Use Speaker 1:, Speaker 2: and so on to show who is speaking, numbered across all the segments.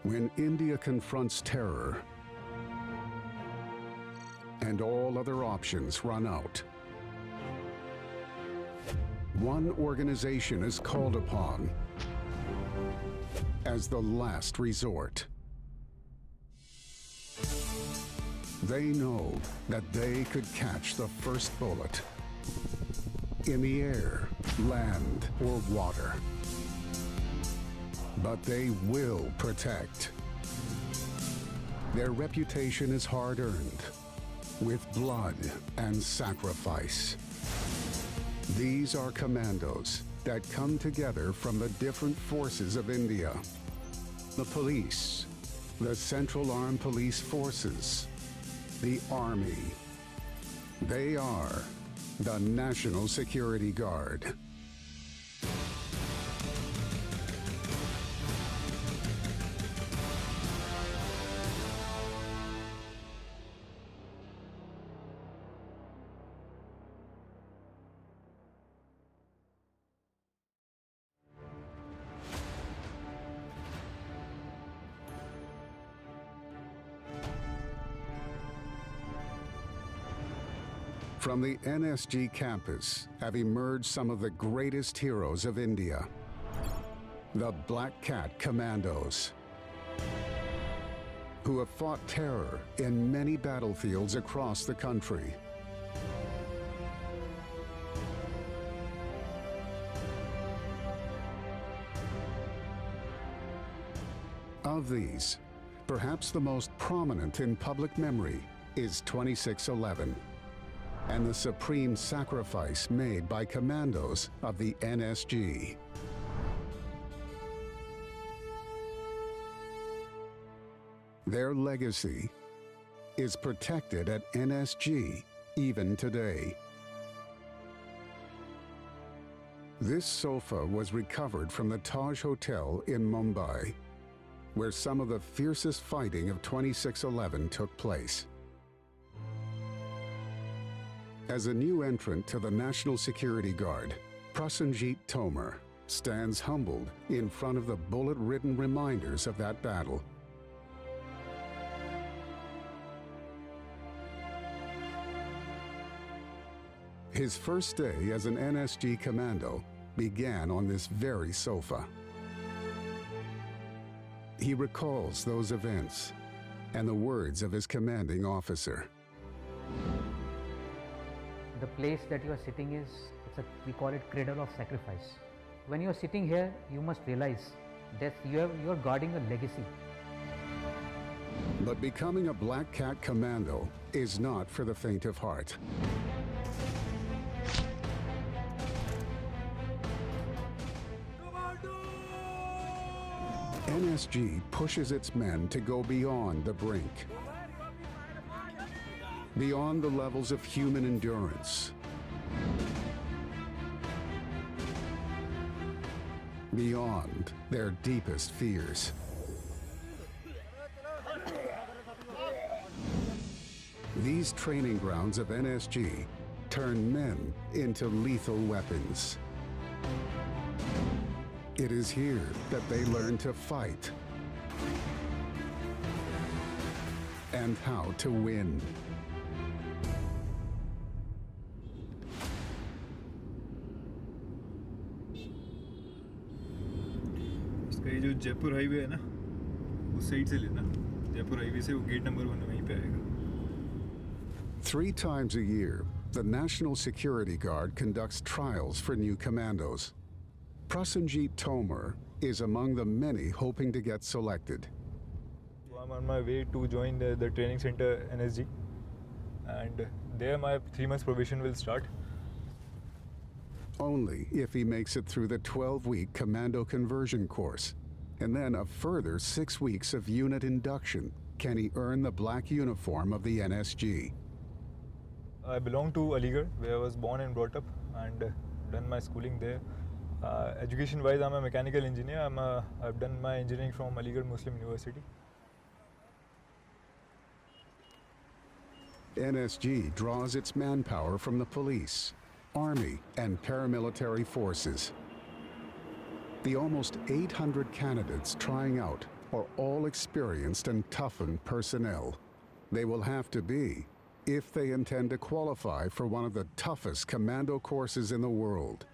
Speaker 1: When India confronts terror and all other options run out, one organization is called upon as the last resort. They know that they could catch the first bullet in the air, land, or water. But they will protect. Their reputation is hard-earned, with blood and sacrifice. These are commandos that come together from the different forces of India. The police, the Central Armed Police Forces, the Army. They are the National Security Guard. From the NSG campus have emerged some of the greatest heroes of India, the Black Cat Commandos, who have fought terror in many battlefields across the country. Of these, perhaps the most prominent in public memory is 2611. And the supreme sacrifice made by commandos of the NSG. Their legacy is protected at NSG even today. This sofa was recovered from the Taj Hotel in Mumbai, where some of the fiercest fighting of 2611 took place. As a new entrant to the National Security Guard, Prasenjit Tomar stands humbled in front of the bullet-ridden reminders of that battle. His first day as an NSG commando began on this very sofa. He recalls those events and the words of his commanding officer.
Speaker 2: The place that you are sitting is, we call it cradle of sacrifice. When you are sitting here, you must realize that you are guarding a legacy.
Speaker 1: But becoming a Black Cat Commando is not for the faint of heart. NSG pushes its men to go beyond the brink, beyond the levels of human endurance, beyond their deepest fears. These training grounds of NSG turn men into lethal weapons. It is here that they learn to fight and how to win.
Speaker 3: ये जो Jaipur highway है ना, उस side से लेना। Jaipur highway से वो gate number 1 वहीं पे आएगा।
Speaker 1: 3 times a year, the National Security Guard conducts trials for new commandos. Prasenjit Tomar is among the many hoping to get selected.
Speaker 3: So I'm on my way to join the training center NSG, and there my 3 months probation will start.
Speaker 1: Only if he makes it through the 12-week commando conversion course, and then a further 6 weeks of unit induction can he earn the black uniform of the NSG.
Speaker 3: I belong to Aligarh, where I was born and brought up, and done my schooling there. Education-wise, I'm a mechanical engineer. I've done my engineering from Aligarh Muslim University.
Speaker 1: NSG draws its manpower from the police, army, and paramilitary forces. The almost 800 candidates trying out or all experienced and toughened personnel. They will have to be if they intend to qualify for one of the toughest commando courses in the world.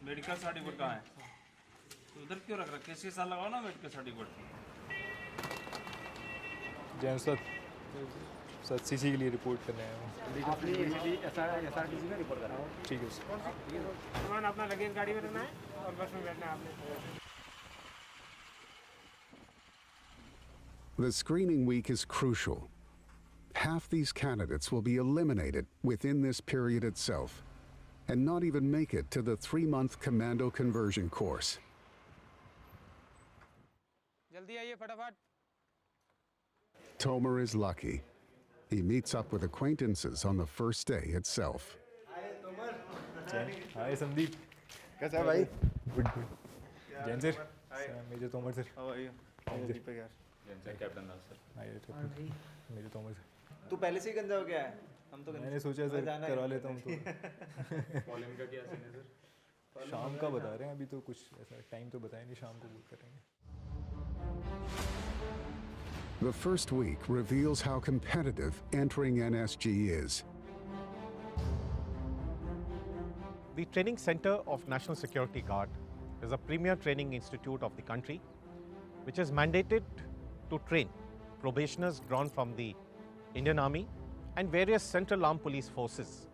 Speaker 4: Medical certificate कहाँ है? तो उधर क्यों रख रहा है? किसी साल लगाओ ना medical certificate.
Speaker 3: Jain sir CC के लिए रिपोर्ट करने आया हूँ.
Speaker 5: आपने SRTC में रिपोर्ट करा.
Speaker 3: ठीक है सर.
Speaker 5: सामान अपना लगेज गाड़ी में रखना है और बस में बैठना है आपने.
Speaker 1: The screening week is crucial. Half these candidates will be eliminated within this period itself and not even make it to the 3-month commando conversion course.
Speaker 5: जल्दी आइए फटाफट.
Speaker 1: Tomer is lucky. He meets up with acquaintances on the first day itself.
Speaker 3: Hi Sandeep.
Speaker 6: कैसा है भाई?
Speaker 3: Good. Jain sir. Major Tomar sir.
Speaker 6: How are you? Deepak यार.
Speaker 3: Jain sir captain Das sir. Major Tomar sir.
Speaker 6: तू पहले से ही गंजा हो गया है. हम तो
Speaker 3: मैंने सोचा सर करवा लेता हूँ तो.
Speaker 4: कॉलिंग का क्या सीन है सर?
Speaker 3: शाम का बता रहे हैं अभी तो कुछ ऐसा टाइम तो बताया नहीं शाम को बुक करेंगे.
Speaker 1: The first week reveals how competitive entering NSG is.
Speaker 7: The Training Center of National Security Guard is a premier training institute of the country, which is mandated to train probationers drawn from the Indian Army and various Central Armed Police Forces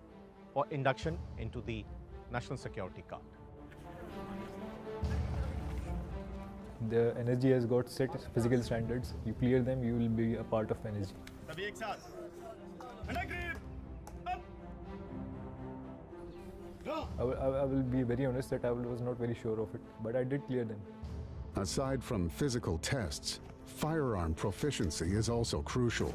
Speaker 7: for induction into the National Security Guard.
Speaker 3: The NSG has got set physical standards. You clear them, you will be a part of NSG. I will be very honest that I was not very sure of it, but I did clear them.
Speaker 1: Aside from physical tests, firearm proficiency is also crucial.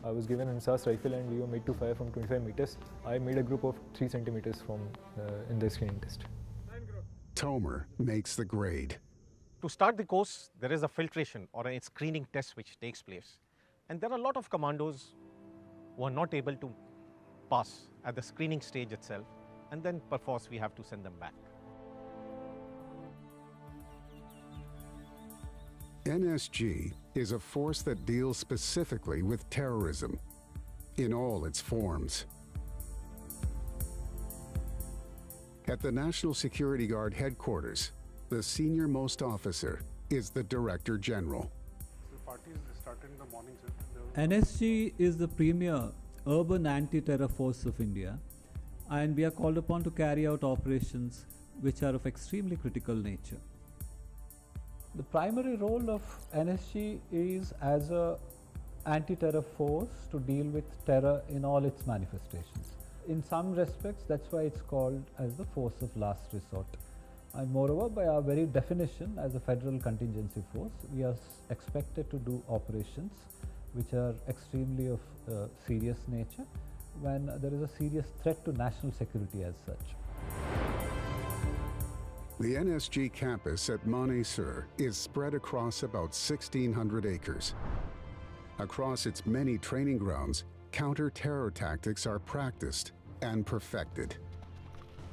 Speaker 3: I was given an SAS rifle and we were made to fire from 25 meters. I made a group of 3 centimeters from in the screening test.
Speaker 1: Tomer makes the grade.
Speaker 7: To start the course, there is a filtration or a screening test which takes place. And there are a lot of commandos who are not able to pass at the screening stage itself, and then perforce we have to send them back.
Speaker 1: NSG is a force that deals specifically with terrorism in all its forms. At the National Security Guard headquarters, the senior-most officer is the Director General.
Speaker 8: NSG is the premier urban anti-terror force of India, and we are called upon to carry out operations which are of extremely critical nature. The primary role of NSG is as a anti-terror force to deal with terror in all its manifestations. In some respects, that's why it's called as the force of last resort. And moreover, by our very definition as a federal contingency force, we are expected to do operations which are extremely of serious nature when there is a serious threat to national security as such.
Speaker 1: The NSG campus at Manesar is spread across about 1,600 acres. Across its many training grounds, counter-terror tactics are practiced and perfected.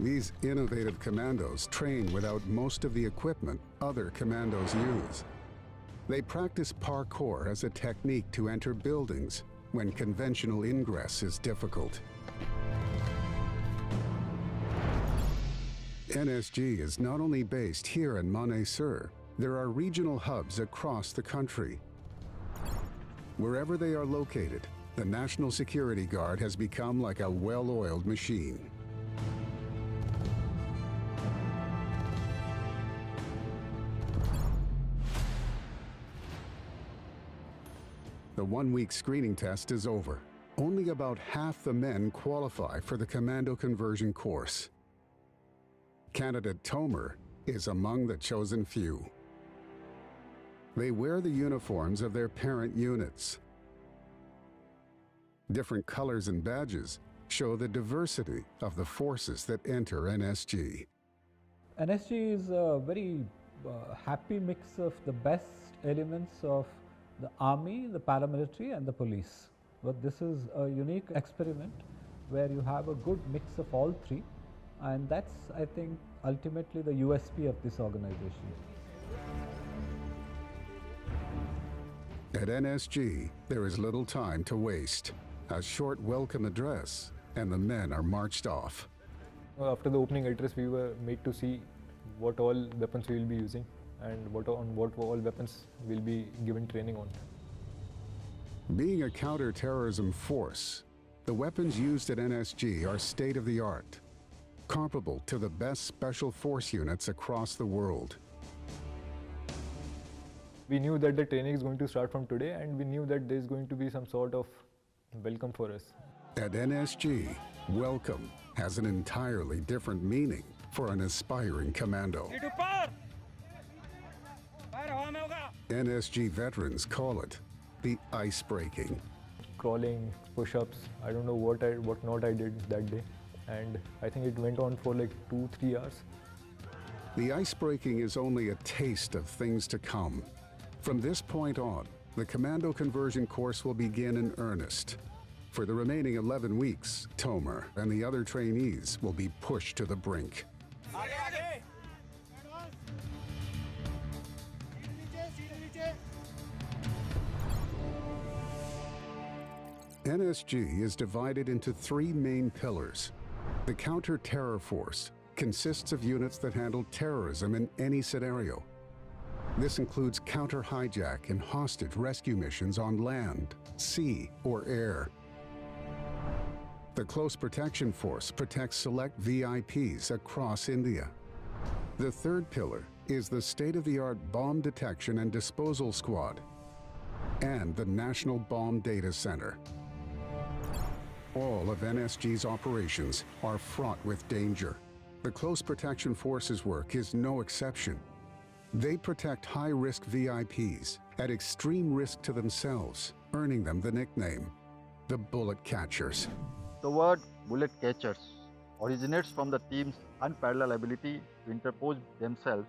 Speaker 1: These innovative commandos train without most of the equipment other commandos use. They practice parkour as a technique to enter buildings when conventional ingress is difficult. NSG is not only based here in Manesar, there are regional hubs across the country. Wherever they are located, the National Security Guard has become like a well-oiled machine. The one-week screening test is over. Only about half the men qualify for the commando conversion course. Candidate Tomer is among the chosen few. They wear the uniforms of their parent units. Different colors and badges show the diversity of the forces that enter NSG.
Speaker 8: NSG is a very happy mix of the best elements of the army, the paramilitary and the police. But this is a unique experiment where you have a good mix of all three, and that's, I think, ultimately the USP of this organization.
Speaker 1: At NSG, there is little time to waste. A short welcome address, and the men are marched off.
Speaker 3: After the opening address, we were made to see what all weapons we will be using and what all weapons will be given training on.
Speaker 1: Being a counter-terrorism force, the weapons used at NSG are state-of-the-art, comparable to the best special force units across the world.
Speaker 3: We knew that the training is going to start from today, and we knew that there is going to be some sort of welcome for us.
Speaker 1: At NSG, welcome has an entirely different meaning for an aspiring commando. NSG veterans call it the ice breaking.
Speaker 3: Crawling, push-ups, I don't know what not I did that day, and I think it went on for like 2-3 hours.
Speaker 1: The ice breaking is only a taste of things to come. From this point on, the commando conversion course will begin in earnest. For the remaining 11 weeks, Tomer and the other trainees will be pushed to the brink. NSG is divided into 3 main pillars. The Counter-Terror Force consists of units that handle terrorism in any scenario. This includes counter-hijack and hostage rescue missions on land, sea, or air. The Close Protection Force protects select VIPs across India. The third pillar is the state-of-the-art Bomb Detection and Disposal Squad and the National Bomb Data Center. All of NSG's operations are fraught with danger. The Close Protection Force's work is no exception. They protect high-risk VIPs at extreme risk to themselves, earning them the nickname, the Bullet Catchers.
Speaker 9: The word bullet catchers originates from the team's unparalleled ability to interpose themselves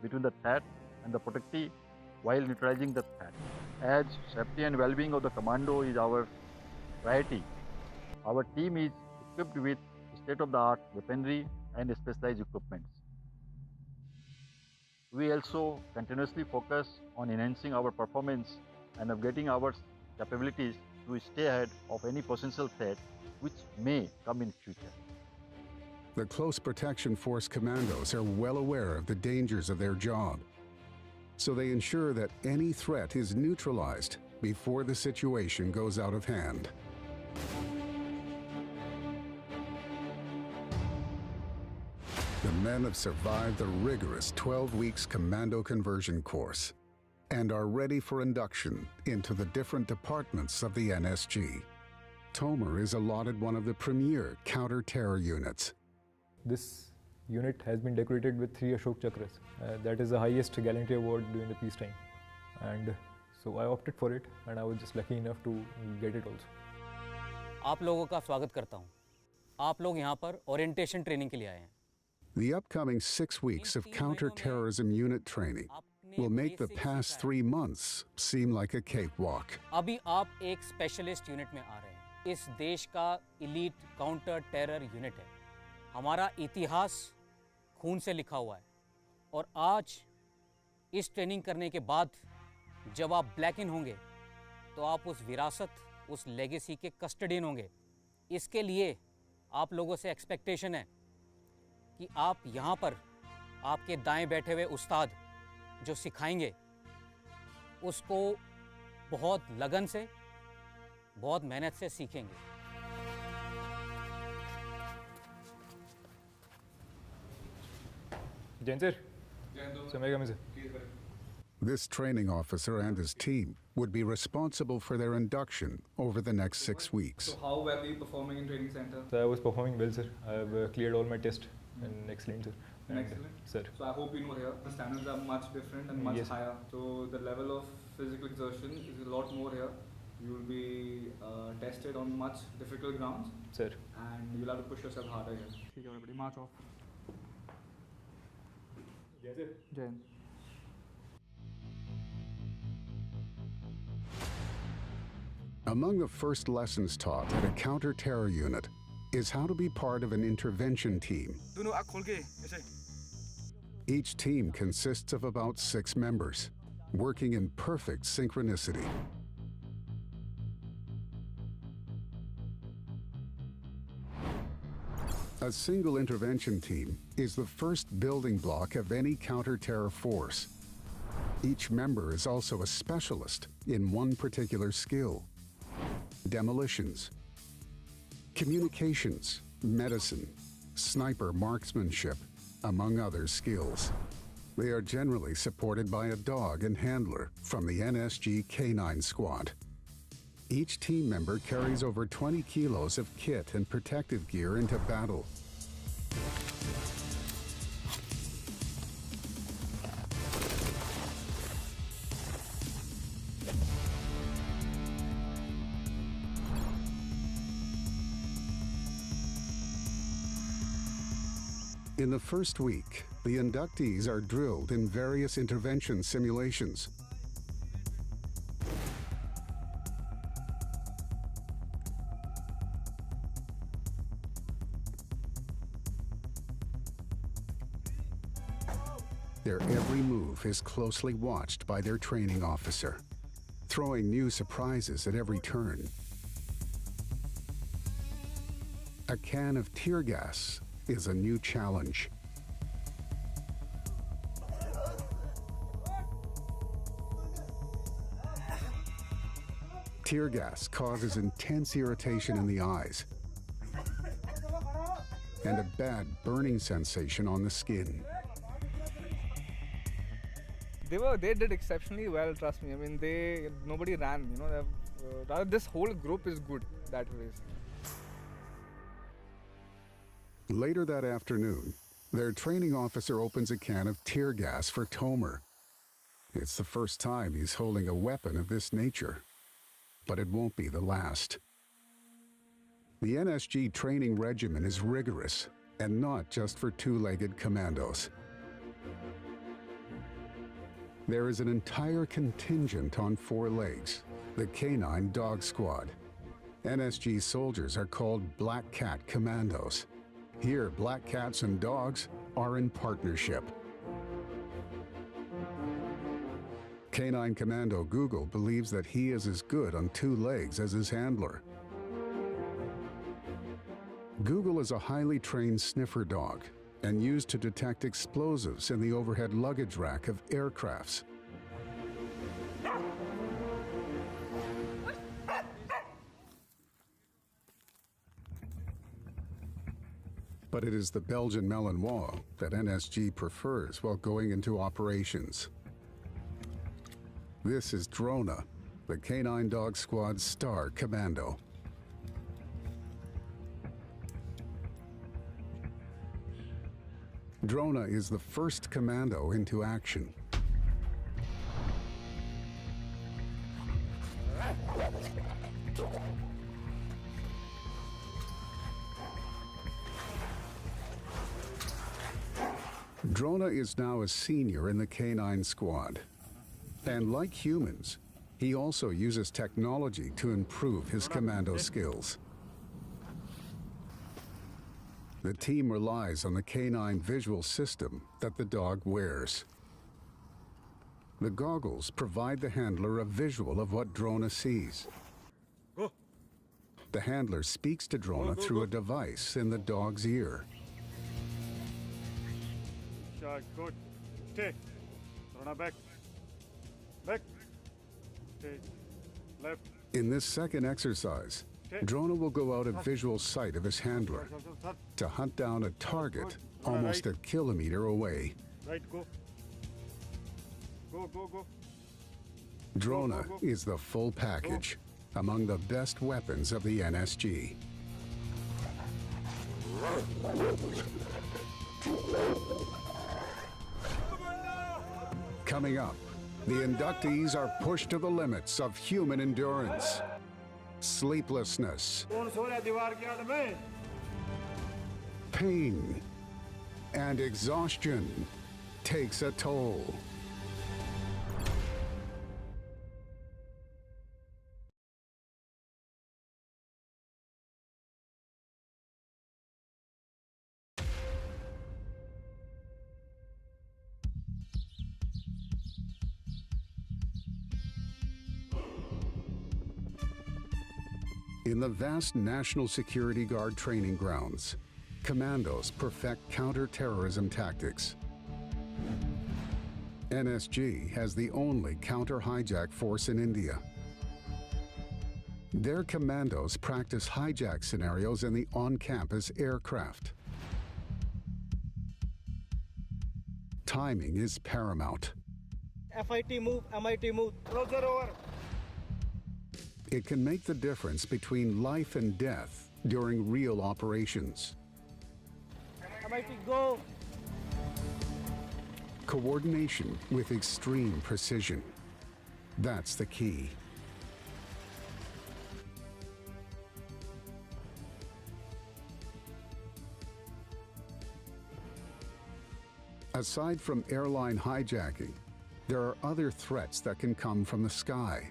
Speaker 9: between the threat and the protectee while neutralizing the threat. As safety and well-being of the commando is our priority, our team is equipped with state-of-the-art weaponry and specialized equipment. We also continuously focus on enhancing our performance and upgrading our capabilities to stay ahead of any potential threat which may come in future.
Speaker 1: The Close Protection Force commandos are well aware of the dangers of their job, so they ensure that any threat is neutralized before the situation goes out of hand. The men have survived the rigorous 12 weeks commando conversion course and are ready for induction into the different departments of the NSG. Tomer is allotted one of the premier counter-terror units.
Speaker 3: This unit has been decorated with 3 Ashok Chakras. That is the highest gallantry award during the peacetime. And so I opted for it, and I was just lucky enough to get it also.
Speaker 2: आप लोगों का स्वागत करता हूँ। आप लोग यहाँ पर ओरिएंटेशन ट्रेनिंग के लिए आए हैं।
Speaker 1: The upcoming 6 weeks of counter-terrorism unit training will make the past 3 months seem like a cakewalk.
Speaker 2: अभी आप एक स्पेशलिस्ट यूनिट में आ रहे हैं। इस देश का इलीट काउंटर टेरर यूनिट है। हमारा इतिहास खून से लिखा हुआ है और आज इस ट्रेनिंग करने के बाद जब आप ब्लैक इन होंगे तो आप उस विरासत, उस लेगेसी के कस्टडियन होंगे। इसके लिए आप लोगों से एक्सपेक्टेशन है कि आप यहाँ पर आपके दाएं बैठे हुए उस्ताद जो सिखाएंगे उसको बहुत लगन से, बहुत मेहनत से सीखेंगे।
Speaker 3: Jain sir, समय कम sir.
Speaker 1: This training officer and his team would be responsible for their induction over the next 6 weeks.
Speaker 10: So how well are you performing in training center?
Speaker 3: So I was performing well, sir. I have cleared all my tests and excellent, sir. And
Speaker 10: Excellent.
Speaker 3: Sir.
Speaker 10: So I hope you know here the standards are much different and much
Speaker 3: Yes.
Speaker 10: higher. So the level of physical exertion is a lot more here. You will be tested on much difficult grounds.
Speaker 3: Sir.
Speaker 10: And you'll have to push yourself harder here. Okay, everybody, march off.
Speaker 3: Yes, sir.
Speaker 10: Jain.
Speaker 1: Among the first lessons taught at a counter-terror unit is how to be part of an intervention team.
Speaker 10: दोनों आँख खोल के ऐसे.
Speaker 1: Each team consists of about 6 members. working in perfect synchronicity. A single intervention team is the first building block of any counter-terror force. Each member is also a specialist in one particular skill: demolitions, communications, medicine, sniper marksmanship, among other skills. They are generally supported by a dog and handler from the NSG Canine Squad. Each team member carries over 20 kilos of kit and protective gear into battle. In the first week, the inductees are drilled in various intervention simulations. Their every move is closely watched by their training officer, throwing new surprises at every turn. A can of tear gas is a new challenge. Tear gas causes intense irritation in the eyes and a bad burning sensation on the skin.
Speaker 10: They did exceptionally well, trust me. I mean, nobody ran, you know. Rather, this whole group is good that way.
Speaker 1: Later that afternoon, their training officer opens a can of tear gas for Tomer. It's the first time he's holding a weapon of this nature, but it won't be the last. The NSG training regimen is rigorous, and not just for two-legged commandos. There is an entire contingent on 4 legs, the Canine Dog Squad. NSG soldiers are called Black Cat Commandos. Here, black cats and dogs are in partnership. Canine Commando Google believes that he is as good on 2 legs as his handler. Google is a highly trained sniffer dog and used to detect explosives in the overhead luggage rack of aircrafts. But it is the Belgian Malinois that NSG prefers while going into operations. This is Drona, the Canine Dog Squad's star commando. Drona is the first commando into action. Drona is now a senior in the Canine Squad. And like humans, he also uses technology to improve his commando skills. The team relies on the canine visual system that the dog wears. The goggles provide the handler a visual of what Drona sees.
Speaker 11: Go.
Speaker 1: The handler speaks to Drona through a device in the dog's ear.
Speaker 11: Shot, good. Stay. Drona back. Back. Stay. Left.
Speaker 1: In this second exercise, Drona will go out of visual sight of his handler to hunt down a target almost a kilometer away.
Speaker 11: Right, go. Go, go, go.
Speaker 1: Drona is the full package, among the best weapons of the NSG. Coming up, the inductees are pushed to the limits of human endurance. Sleeplessness, pain, and exhaustion takes a toll. In the vast National Security Guard training grounds, commandos perfect counter-terrorism tactics. NSG has the only counter-hijack force in India. Their commandos practice hijack scenarios in the on-campus aircraft. Timing is paramount.
Speaker 12: FIT move, MIT move. Closer over.
Speaker 1: It can make the difference between life and death during real operations.
Speaker 12: MIT go.
Speaker 1: Coordination with extreme precision. That's the key. Aside from airline hijacking, there are other threats that can come from the sky.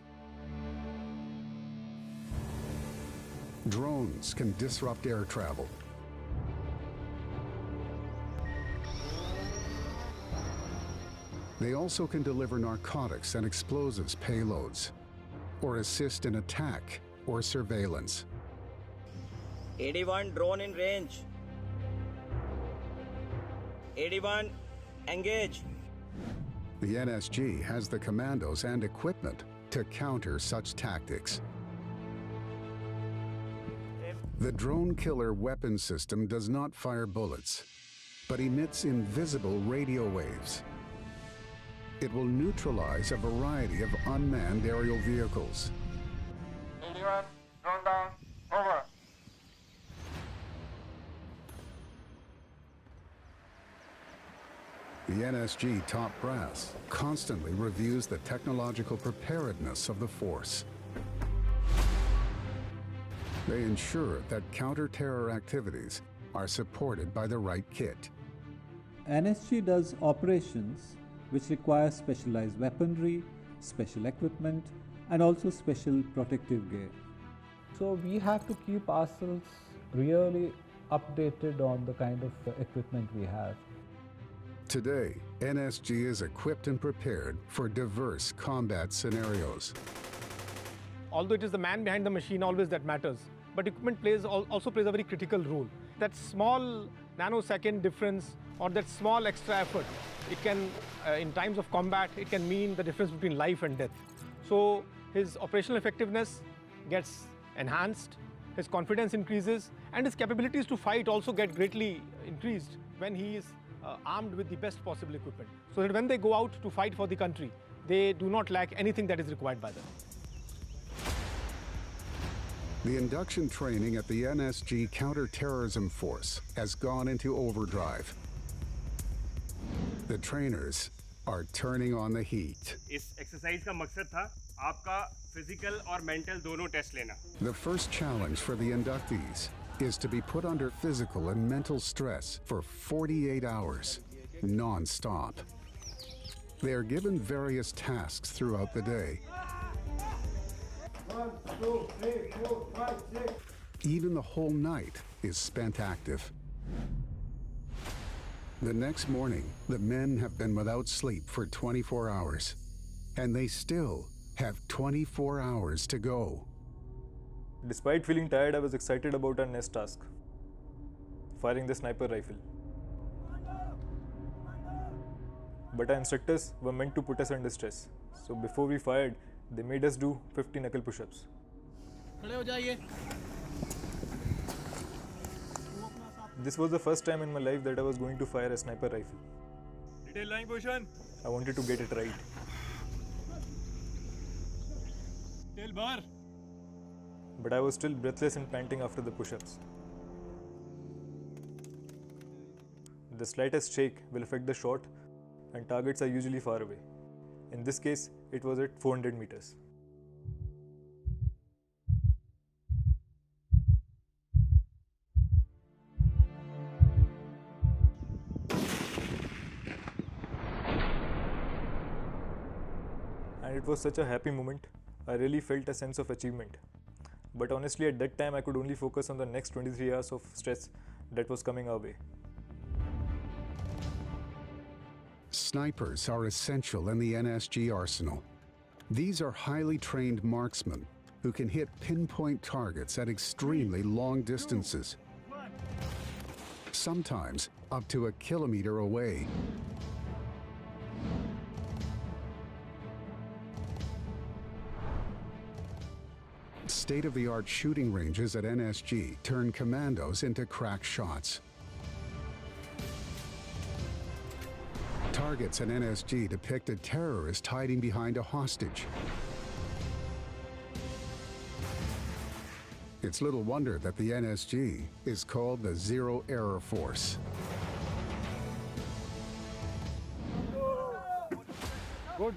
Speaker 1: Drones can disrupt air travel. They also can deliver narcotics and explosives payloads, or assist in attack or surveillance.
Speaker 12: 81 drone in range. 81 engage.
Speaker 1: The NSG has the commandos and equipment to counter such tactics. The drone killer weapon system does not fire bullets, but emits invisible radio waves. It will neutralize a variety of unmanned aerial vehicles.
Speaker 11: 81, drone down, over.
Speaker 1: The NSG top brass constantly reviews the technological preparedness of the force. They ensure that counter-terror activities are supported by the right kit.
Speaker 8: NSG does operations which require specialized weaponry, special equipment, and also special protective gear. So we have to keep ourselves really updated on the kind of equipment we have.
Speaker 1: Today, NSG is equipped and prepared for diverse combat scenarios.
Speaker 13: Although it is the man behind the machine always that matters, but equipment also plays a very critical role. That small nanosecond difference or that small extra effort, it can, in times of combat, it can mean the difference between life and death. So his operational effectiveness gets enhanced, his confidence increases, and his capabilities to fight also get greatly increased when he is armed with the best possible equipment. So that when they go out to fight for the country, they do not lack anything that is required by them.
Speaker 1: The induction training at the NSG Counter-Terrorism Force has gone into overdrive. The trainers are turning on the heat.
Speaker 5: इस exercise का मकसद था आपका physical और mental दोनों test लेना.
Speaker 1: The first challenge for the inductees is to be put under physical and mental stress for 48 hours, non-stop. They are given various tasks throughout the day.
Speaker 11: 1, 2, 3, 4, 5, 6.
Speaker 1: Even the whole night is spent active. The next morning, the men have been without sleep for 24 hours, and they still have 24 hours to go.
Speaker 3: Despite feeling tired, I was excited about our next task, firing the sniper rifle. But our instructors were meant to put us under stress, so before we fired, they made us do 50 knuckle push-ups. This was the first time in my life that I was going to fire a sniper rifle.
Speaker 5: Detail lying position.
Speaker 3: I wanted to get it right.
Speaker 5: Tail bar.
Speaker 3: But I was still breathless and panting after the push-ups. The slightest shake will affect the shot, and targets are usually far away. In this case, it was at 400 meters. And it was such a happy moment. I really felt a sense of achievement. But honestly, at that time, I could only focus on the next 23 hours of stress that was coming our way.
Speaker 1: Snipers are essential in the NSG arsenal. These are highly trained marksmen who can hit pinpoint targets at extremely long distances, sometimes up to a kilometer away. State-of-the-art shooting ranges at NSG turn commandos into crack shots. Targets at NSG depict a terrorist hiding behind a hostage. It's little wonder that the NSG is called the Zero Error Force.
Speaker 11: Good.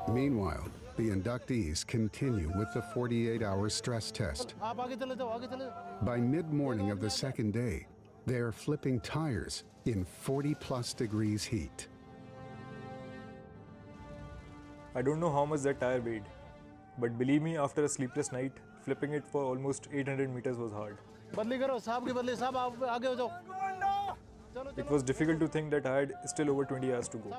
Speaker 1: Meanwhile, the inductees continue with the 48-hour stress test. By mid-morning of the second day, they are flipping tires in 40+ degrees heat.
Speaker 3: I don't know how much that tire weighed, but believe me, after a sleepless night, flipping it for almost 800 meters was hard. It was difficult to think that I had still over 20 hours to go.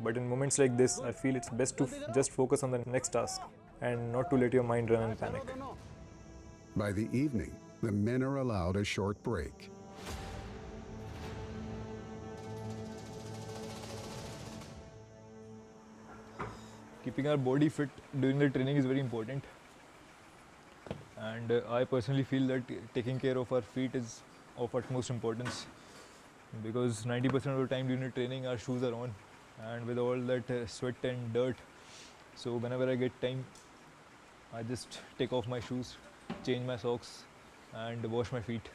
Speaker 3: But in moments like this, I feel it's best to just focus on the next task and not to let your mind run and panic.
Speaker 1: By the evening, the men are allowed a short break.
Speaker 3: Keeping our body fit during the training is very important. And I personally feel that taking care of our feet is of utmost importance, because 90% of the time during the training our shoes are on, and with all that sweat and dirt, so whenever I get time, I just take off my shoes, change my socks and wash my feet.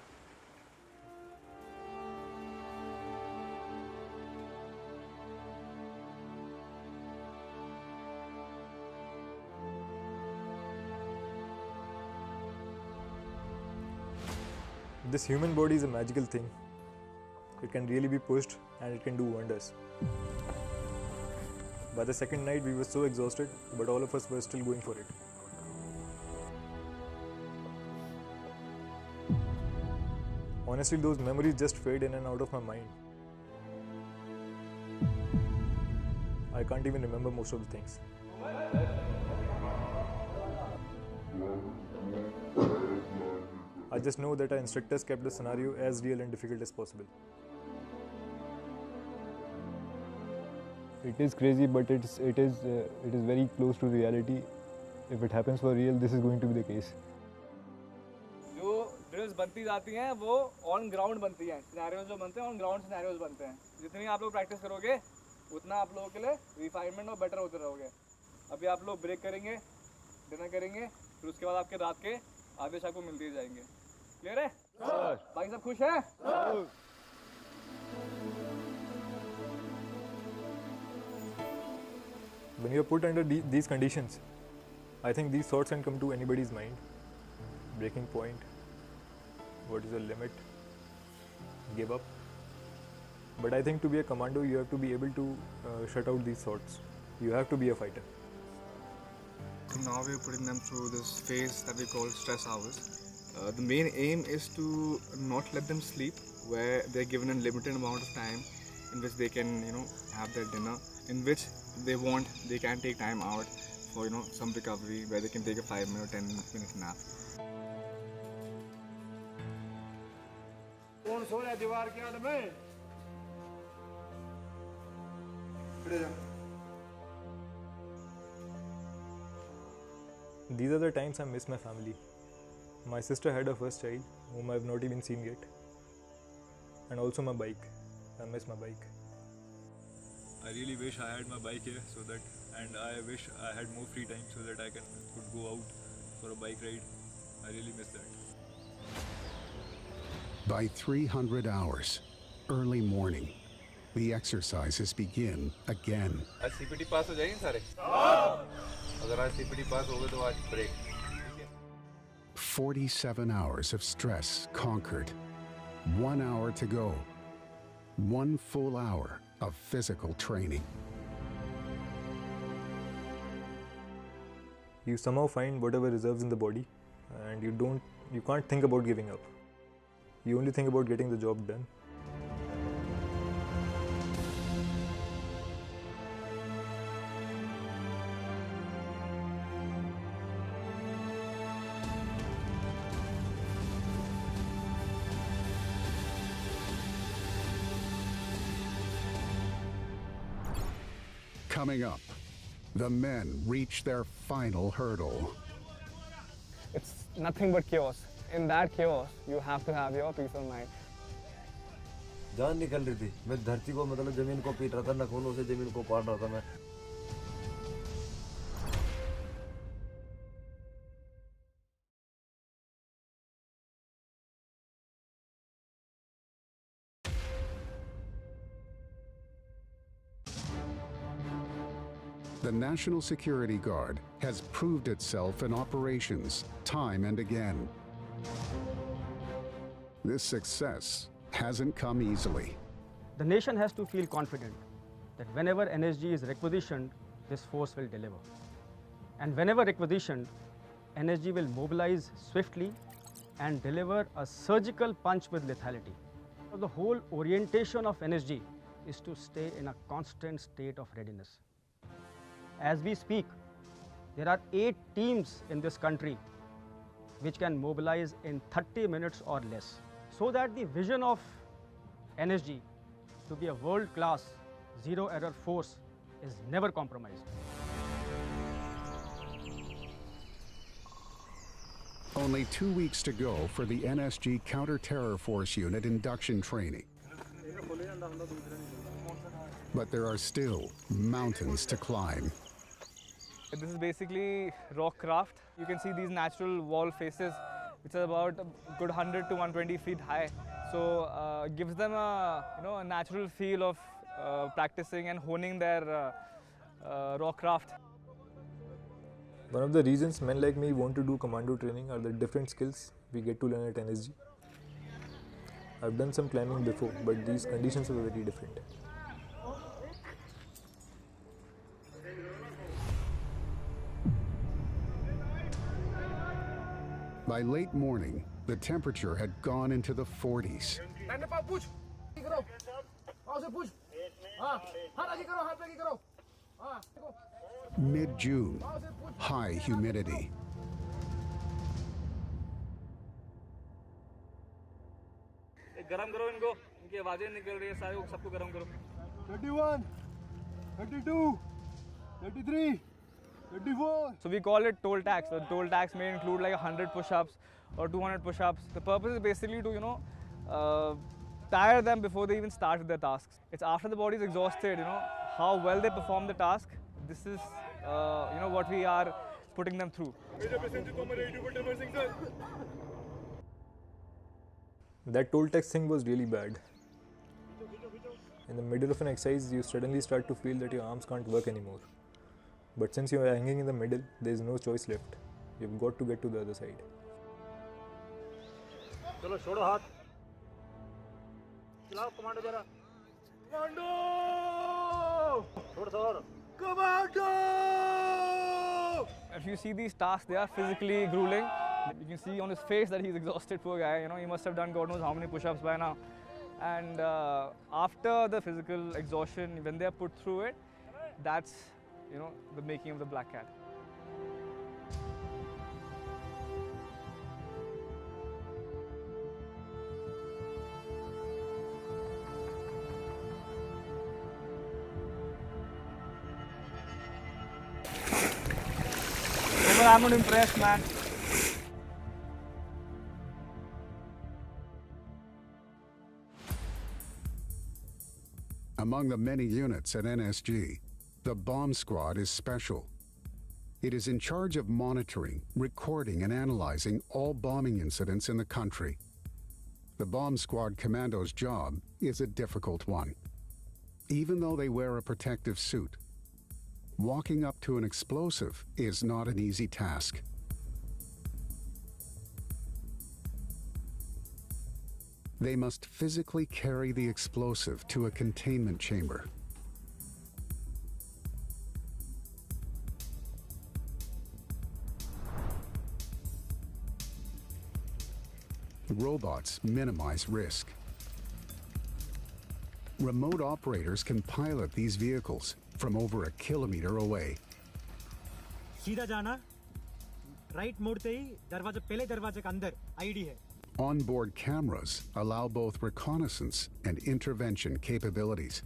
Speaker 3: This human body is a magical thing. It can really be pushed and it can do wonders. By the second night we were so exhausted, but all of us were still going for it. Honestly, those memories just fade in and out of my mind. I can't even remember most of the things. I just know that our instructors kept the scenario as real and difficult as possible. It is crazy, but it is very close to reality. If it happens for real, this is going to be the case.
Speaker 10: जो drills बनती जाती हैं वो on ground बनती हैं, scenarios जो बनते हैं ऑन ग्राउंड सिनेरियोज बनते हैं. जितनी आप लोग प्रैक्टिस करोगे उतना आप लोगों के लिए रिफाइनमेंट और बेटर होते रहोगे. अभी आप लोग ब्रेक करेंगे, डिनर करेंगे, फिर उसके बाद आपके रात के आदेश आपको मिलते ही जाएंगे. क्लियर है? बाकी सब खुश हैं?
Speaker 3: When you are put under these conditions, I think these thoughts can come to anybody's mind. Breaking point, what is the limit, give up. But I think to be a commando, you have to be able to shut out these thoughts. You have to be a fighter.
Speaker 10: So now we're putting them through this phase that we call stress hours. The main aim is to not let them sleep, where they're given a limited amount of time in which they can, have their dinner, in which they can take time out for, some recovery, where they can take a 5-minute or 10-minute nap.
Speaker 3: These are the times I miss my family. My sister had her first child, whom I have not even seen yet. And also my bike. I miss my bike. I really wish I had my bike here and I wish I had more free time so that I could go out for a bike ride. I really miss that.
Speaker 1: By 300 hours, early morning, the exercises begin again.
Speaker 14: आज CPT पास हो जाएंगे सारे? अगर आज CPT पास हो गए तो आज break.
Speaker 1: 47 hours of stress conquered. 1 hour to go. 1 full hour of physical training.
Speaker 3: You somehow find whatever reserves in the body, and you can't think about giving up. You only think about getting the job done.
Speaker 1: Coming up, the men reach their final hurdle.
Speaker 10: It's nothing but chaos. In that chaos, you have to have your peace of mind.
Speaker 15: जान निकल रही थी, मैं धरती को मतलब जमीन को पीट रहा था, नखूनों से जमीन को पाड़ रहा था मैं.
Speaker 1: The National Security Guard has proved itself in operations time and again. This success hasn't come easily.
Speaker 16: The nation has to feel confident that whenever NSG is requisitioned, this force will deliver. And whenever requisitioned, NSG will mobilize swiftly and deliver a surgical punch with lethality. So the whole orientation of NSG is to stay in a constant state of readiness. As we speak, there are 8 teams in this country which can mobilize in 30 minutes or less, so that the vision of NSG to be a world-class, zero-error force is never compromised.
Speaker 1: Only 2 weeks to go for the NSG Counter-Terror Force Unit induction training. But there are still mountains to climb.
Speaker 10: This is basically rock craft. You can see these natural wall faces, which are about a good 100 to 120 feet high. So it gives them a natural feel of practicing and honing their rock craft.
Speaker 3: One of the reasons men like me want to do commando training are the different skills we get to learn at NSG. I've done some climbing before, but these conditions were very different.
Speaker 1: By late morning, the temperature had gone into the 40s. Mid-June, high humidity.
Speaker 10: गरम करो इनको, इनकी आवाजें निकल रही है, सारे सबको गरम करो.
Speaker 11: 31, 32, 33. 24.
Speaker 10: So we call it toll tax. So toll tax may include like 100 push-ups or 200 push-ups. The purpose is basically to tire them before they even start with their tasks. It's after the body is exhausted, how well they perform the task. This is what we are putting them through.
Speaker 3: That toll tax thing was really bad. In the middle of an exercise, you suddenly start to feel that your arms can't work anymore. But since you are hanging in the middle, there is no choice left. You've got to get to the other side.
Speaker 11: चलो छोड़ो हाथ. चलाओ commando जरा. Commando. छोड़. Commando!
Speaker 10: If you see these tasks, they are physically grueling. You can see on his face that he's exhausted, poor guy. He must have done God knows how many push-ups by now. And after the physical exhaustion, when they are put through it, that's the making of the black cat. I'm not impressed, man.
Speaker 1: Among the many units at NSG, the bomb squad is special. It is in charge of monitoring, recording, and analyzing all bombing incidents in the country. The bomb squad commando's job is a difficult one. Even though they wear a protective suit, walking up to an explosive is not an easy task. They must physically carry the explosive to a containment chamber. Robots minimize risk. Remote operators can pilot these vehicles from over a kilometer away.
Speaker 17: सीधा जाना, right मोड़ते ही दरवाजे पहले दरवाजे के अंदर ID है.
Speaker 1: Onboard cameras allow both reconnaissance and intervention capabilities.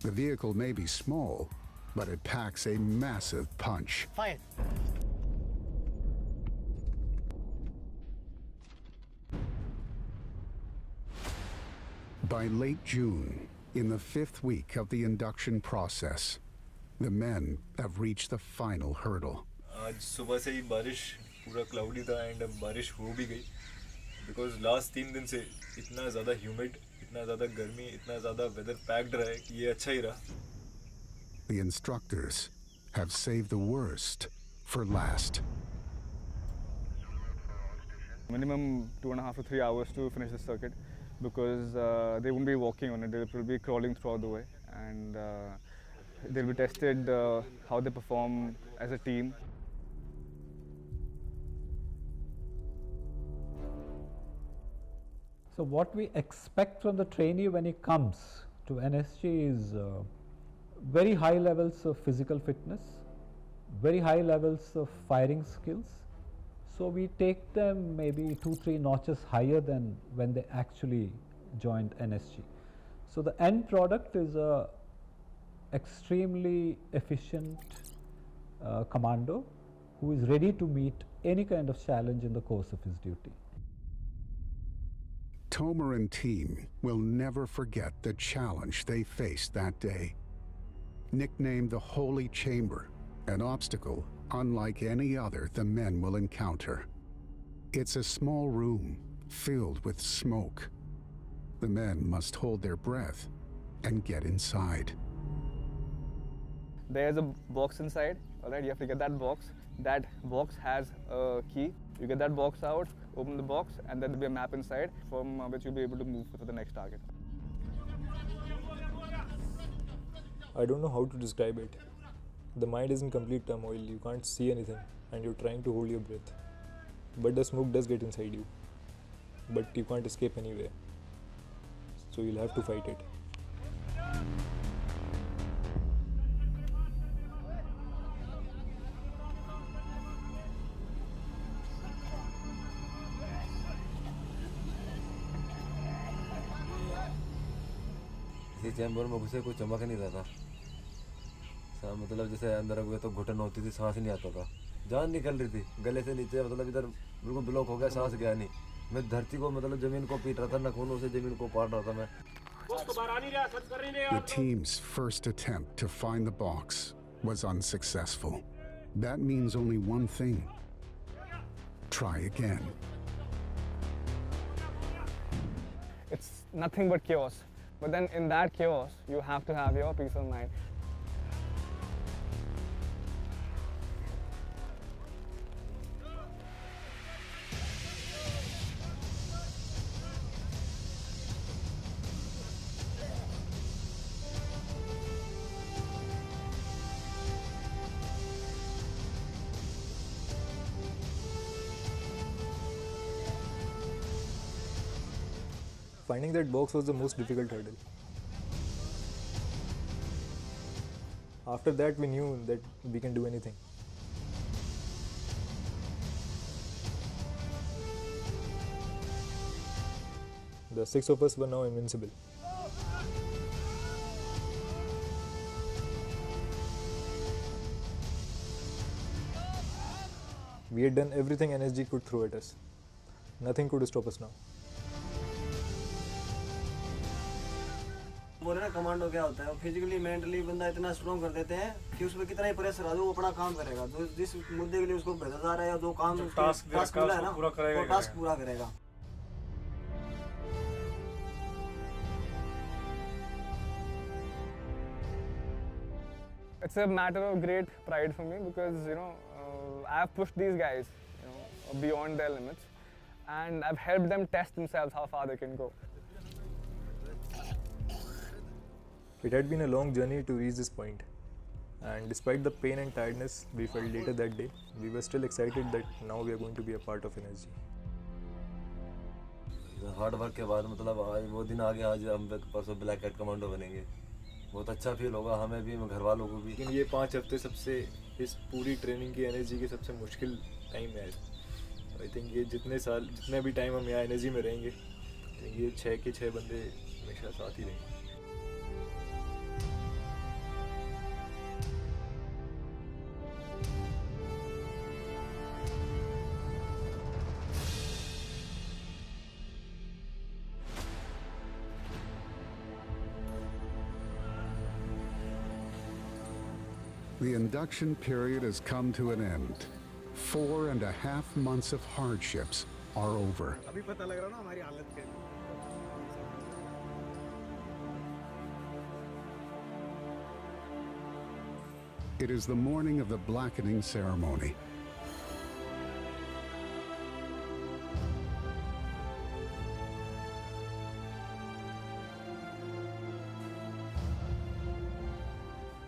Speaker 1: The vehicle may be small, but it packs a massive punch.
Speaker 17: Fire.
Speaker 1: By late June, in the 5th week of the induction process, the men have reached the final hurdle.
Speaker 3: आज सुबह से ही बारिश पूरा cloudy था and अब बारिश हो भी गई बिकॉज लास्ट 3 दिन से इतना ज़्यादा ह्यूमिड, इतना ज़्यादा गर्मी, इतना ज़्यादा वेदर पैक्ड रहा है कि ये अच्छा ही रहा.
Speaker 1: The instructors have saved the worst for last.
Speaker 10: Minimum 2.5 to 3 hours to finish the circuit because they won't be walking on it, they will be crawling throughout the way, and they'll be tested how they perform as a team.
Speaker 8: So what we expect from the trainee when he comes to NSG is very high levels of physical fitness, very high levels of firing skills. So we take them maybe 2-3 notches higher than when they actually joined NSG. So the end product is a extremely efficient commando who is ready to meet any kind of challenge in the course of his duty.
Speaker 1: Tomer and team will never forget the challenge they faced that day. Nicknamed the Holy Chamber, an obstacle unlike any other the men will encounter. It's a small room filled with smoke. The men must hold their breath and get inside.
Speaker 10: There's a box inside, alright, you have to get that box. That box has a key. You get that box out, open the box, and then there'll be a map inside from which you'll be able to move to the next target.
Speaker 3: I don't know how to describe it. The mind is in complete turmoil, you can't see anything and you're trying to hold your breath. But the smoke does get inside you. But you can't escape anywhere. So you'll have to fight it.
Speaker 15: इसी chamber में घुसे कोई चमक नहीं रहा था. मतलब जैसे अंदर हुए तो घुटन होती थी, सांस नहीं आता था, जान निकल रही थी गले से नीचे, मतलब इधर बिल्कुल ब्लॉक हो गया, सांस गया नहीं. मैं धरती को मतलब जमीन को पीट रहा था, नाखूनों से जमीन को पाट रहा था मैं.
Speaker 1: The team's first attempt to find the box was unsuccessful. That means only one thing. Try again.
Speaker 10: It's nothing but chaos. But then in that chaos, you have to have your peace of mind.
Speaker 3: Finding that box was the most difficult hurdle. After that, we knew that we can do anything. The 6 of us were now invincible. We had done everything NSG could throw at us. Nothing could stop us now.
Speaker 12: बोल रहे commando क्या होता है, physically mentally बंदा इतना strong कर देते हैं कि उसमें कितना ही प्रेशर आ जाए वो अपना काम करेगा. जो जिस मुद्दे के लिए उसको भेजा जा रहा है या जो काम टास्क मिला है ना वो टास्क पूरा करेगा.
Speaker 10: It's a matter of great pride for me because I've pushed these guys beyond their limits, and I've helped them test themselves how far they can go.
Speaker 3: It had been a long journey to reach this point, and despite the pain and tiredness we felt later that day, we were still excited that now we are going to be a part of NSG.
Speaker 15: Hard work के बाद मतलब आज वो दिन आ गया, आज हम परसों ब्लैक कैट कमांडो बनेंगे. बहुत अच्छा फील होगा हमें भी, घर वालों को भी.
Speaker 3: लेकिन ये 5 हफ्ते सबसे इस पूरी ट्रेनिंग की NSG की सबसे मुश्किल टाइम है. आई थिंक ये जितने भी टाइम हम यहाँ NSG में रहेंगे, ये 6 के 6 बंदे हमेशा साथ ही रहेंगे.
Speaker 1: The induction period has come to an end. 4.5 months of hardships are over.
Speaker 13: अभी पता लग रहा ना हमारी हालत क्या है.
Speaker 1: It is the morning of the blackening ceremony.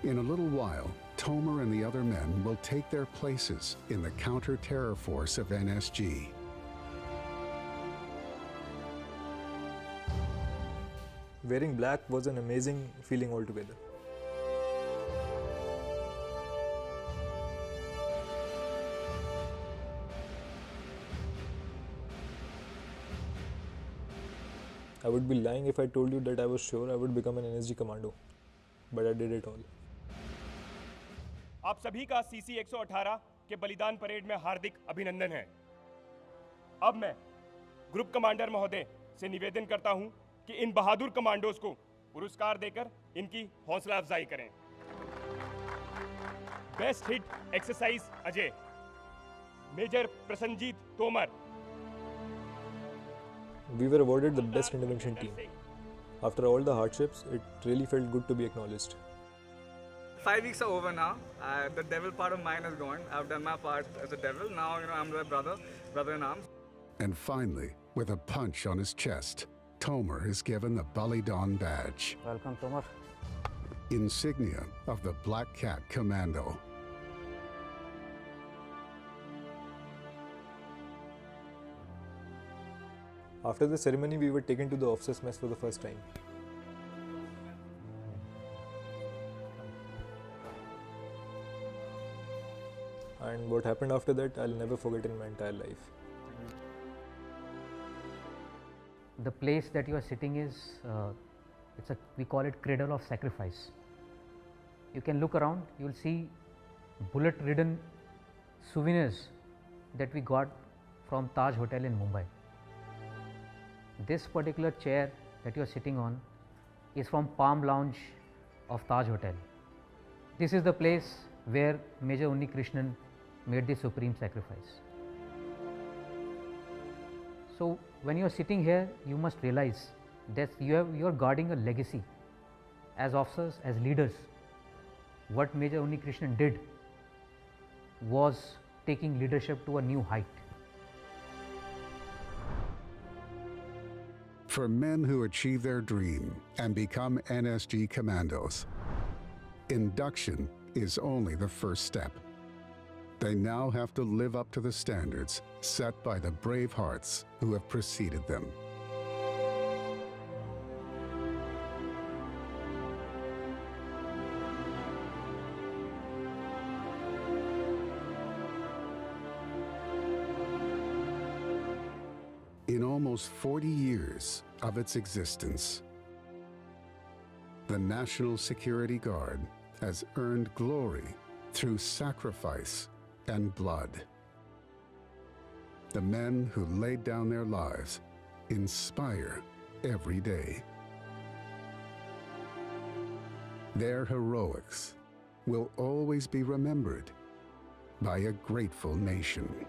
Speaker 1: In a little while, Tomer and the other men will take their places in the counter-terror force of NSG.
Speaker 3: Wearing black was an amazing feeling altogether. I would be lying if I told you that I was sure I would become an NSG commando, but I did it all.
Speaker 5: आप सभी का CC 118 के बलिदान parade में हार्दिक अभिनंदन है। अब मैं ग्रुप कमांडर महोदय से निवेदन करता हूं कि इन बहादुर कमांडोज को पुरस्कार देकर इनकी हौसला अफजाई करें। Best hit exercise Ajay, major Prasannajit Tomar.
Speaker 3: We were awarded the best intervention team. After all the hardships, it really felt good to be acknowledged.
Speaker 10: 5 weeks are over now. The devil part of mine is gone. I've done my part as a devil. Now, I'm the brother in arms.
Speaker 1: And finally, with a punch on his chest, Tomer is given the Balidan badge.
Speaker 2: Welcome, Tomer.
Speaker 1: Insignia of the Black Cat Commando.
Speaker 3: After the ceremony, we were taken to the officers' mess for the first time. And what happened after that, I'll never forget in my entire life.
Speaker 2: The place that you are sitting is, we call it cradle of sacrifice. You can look around, you will see bullet-ridden souvenirs that we got from Taj Hotel in Mumbai. This particular chair that you are sitting on is from Palm Lounge of Taj Hotel. This is the place where Major Unni Krishnan made the supreme sacrifice. So when you are sitting here, you must realize that you are guarding a legacy. As officers, as leaders, what Major Unni Krishnan did was taking leadership to a new height.
Speaker 1: For men who achieve their dream and become NSG commandos, induction is only the first step. They now have to live up to the standards set by the brave hearts who have preceded them. In almost 40 years of its existence, the National Security Guard has earned glory through sacrifice and blood. The men who laid down their lives inspire every day. Their heroics will always be remembered by a grateful nation.